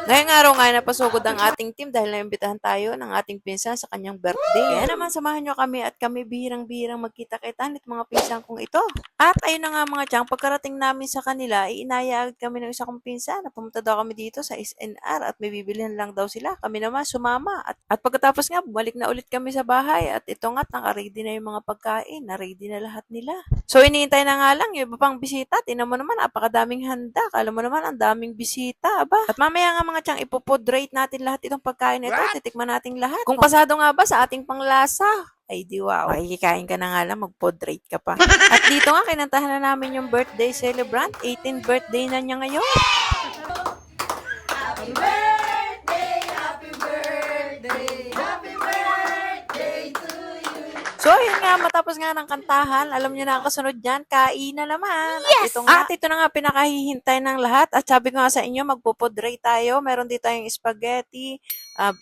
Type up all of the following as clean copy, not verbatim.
Ngayong araw nga napasugod ang ating team dahil naimbitahan tayo ng ating pinsan sa kanyang birthday. Kaya naman samahan nyo kami at kami bihirang-bihirang magkita-kita nit mga pinsan kong ito. At ayun na nga mga tiyang, pagkarating namin sa kanila, iinaya agad kami ng isa kong pinsan na pumunta daw kami dito sa SNR at may bibilihan lang daw sila. Kami naman sumama. At pagkatapos nga, bumalik na ulit kami sa bahay at ito nga't naka-ready na yung mga pagkain. Na-ready na lahat nila. So iniintay na nga lang yung iba pang bisita. Tingnan mo naman, napakadaming handa. Kala mo naman, ang daming bisita. Aba. At mamaya nga mga tiyang, ipopodrate natin lahat itong pagkain ito. Titikman natin lahat. Kung pasado nga ba sa ating panglasa, ay di wow. Makikikain ka na nga lang, mag-podrate ka pa. At dito nga, kinantahan na namin yung birthday celebrant. 18th birthday na niya ngayon. Happy birthday, happy birthday, happy birthday to you. So, yun nga, matapos nga ng kantahan, alam niyo na ang kasunod dyan, kain na naman. Yes! At ito na nga, pinakahihintay ng lahat. At sabi ko nga sa inyo, magpupodray tayo. Meron dito tayong spaghetti,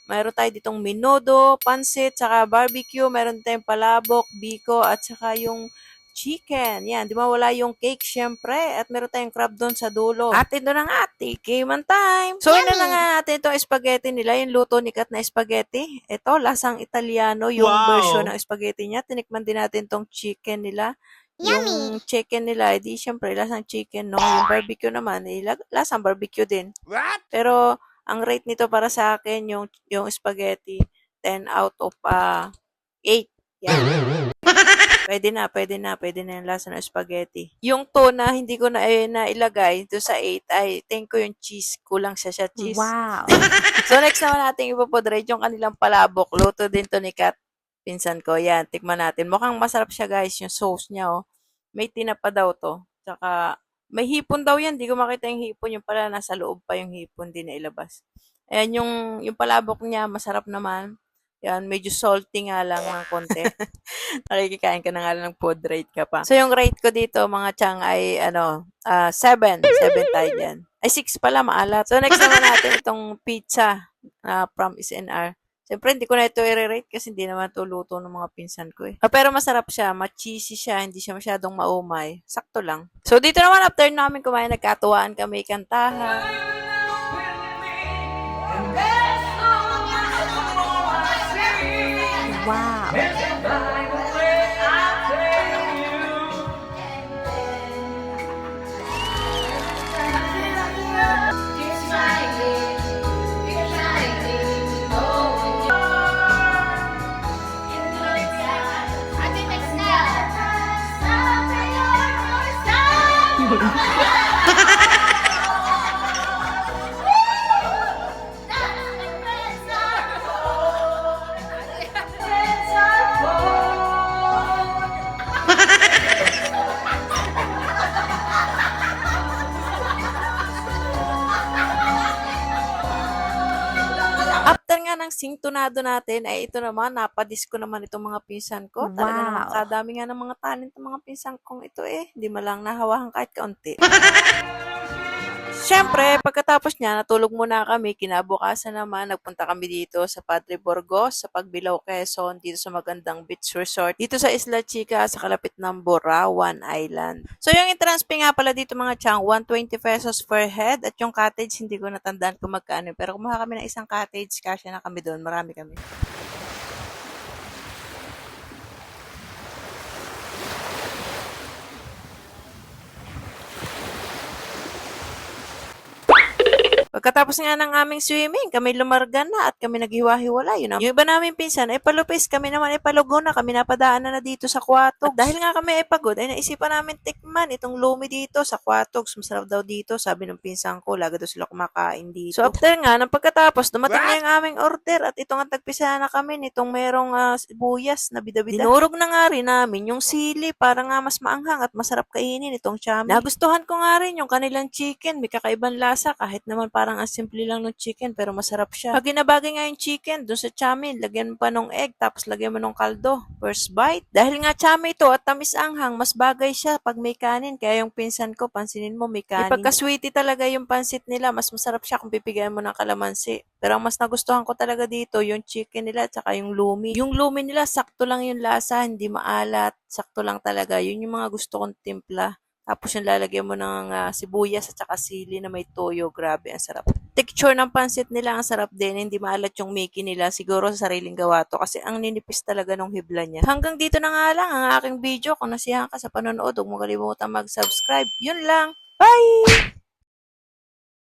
meron tayo ditong menudo, pansit, saka barbecue, meron tayong palabok, biko, at saka yung chicken. Yan, di mawala yung cake syempre. At meron tayong crab doon sa dulo. At ito na nga, tikiman time. So, ina na nga natin itong spaghetti nila, yung luto ni Kat na spaghetti. Ito, lasang Italiano, yung version ng spaghetti niya. Tinikman din natin itong chicken nila. Yung chicken nila, edi syempre, lasang chicken, no? Yung barbecue naman, lasang barbecue din. Pero, ang rate nito para sa akin, yung spaghetti, 10 out of 8. Yan. Pwede na yung lasa ng spaghetti. Yung tuna, hindi ko na nailagay doon sa 8. Ay, thank ko yung cheese. Kulang siya cheese. Wow. So, next naman natin ipopodrate yung kanilang palabok. Luto din to ni Kat. Pinsan ko. Yan, tikman natin. Mukhang masarap siya guys, yung sauce niya. Oh. May tinapa daw to. Tsaka, may hipon daw yan. Di ko makita yung hipon. Yung pala, nasa loob pa yung hipon. Di na ilabas. Ayan, yung palabok niya, masarap naman. Yan, medyo salty nga lang ng konti. Nakikikain ka na nga lang ng food rate ka pa. So, yung rate ko dito, mga tiyang, ay, 7. 7 tayo dyan. Ay, 6 pala, maalat. So, next naman natin itong pizza from SNR. Siyempre, hindi ko na ito i-rate kasi hindi naman ito luto ng mga pinsan ko eh. Pero masarap siya, ma-cheesy siya, hindi siya masyadong maumay. Sakto lang. So, dito naman, after namin kumain, nagkatuwaan kami, kantahan. Wow. After nga ng singtonado natin, ay ito naman, napadisco naman itong mga pinsan ko. Talaga naman, Wow. kadami nga ng mga talent ng mga pinsan kong ito eh. Hindi mo lang nahawahan kahit kaunti. Siyempre, pagkatapos niya, natulog muna kami. Kinabukasan naman, nagpunta kami dito sa Padre Burgos, sa Pagbilao, Quezon, dito sa magandang beach resort. Dito sa Isla Chica, sa kalapit ng Borawan Island. So, yung entrance fee nga pala dito mga tiyang, 120 pesos per head. At yung cottage, hindi ko natandaan kung magkano. Pero kumuha kami ng isang cottage, kasya na kami doon. Marami kami. Pagkatapos nga ng aming swimming, kami lumarga na at kami naghiwa-hiwalay. Yung iba namin pinsan ay palupis, kami naman ay palugo na, kami napadaanan na dito sa Quatogs. At dahil nga kami ay pagod, ay naisipan namin tikman itong lumi dito sa Quatogs. Masarap daw dito, sabi ng pinsan ko, lagi daw sila kumakain dito. So after nga, ng pagkatapos, dumating na yung aming order at ito nga tagpisa na kami nitong merong sibuyas na bida-bida. Dinurog na nga rin namin yung sili para nga mas maanghang at masarap kainin itong chami. Nagustuhan ko nga rin yung kanilang chicken, may kakaibang lasa kahit naman parang ang simple lang ng chicken pero masarap siya. Pag ginabagay nga yung chicken dun sa chami, lagyan mo pa ng egg tapos lagyan mo ng kaldo. First bite. Dahil nga chami ito at tamis anghang, mas bagay siya pag may kanin. Kaya yung pinsan ko, pansinin mo may kanin. Ipagka-sweetie talaga yung pansit nila, mas masarap siya kung pipigyan mo ng kalamansi. Pero ang mas nagustuhan ko talaga dito, yung chicken nila at saka yung lumi. Yung lumi nila, sakto lang yung lasa, hindi maalat. Sakto lang talaga. Yun yung mga gusto kong timpla. Tapos yung lalagyan mo ng sibuyas at saka sili na may toyo. Grabe, ang sarap. texture ng pansit nila ang sarap din. Hindi maalat yung Mickey nila. Siguro sa sariling gawa to kasi ang ninipis talaga nung hibla niya. Hanggang dito na nga lang ang aking video. Kung nasiyahan ka sa panonood, huwag mo kalimutan mag-subscribe. Yun lang. Bye!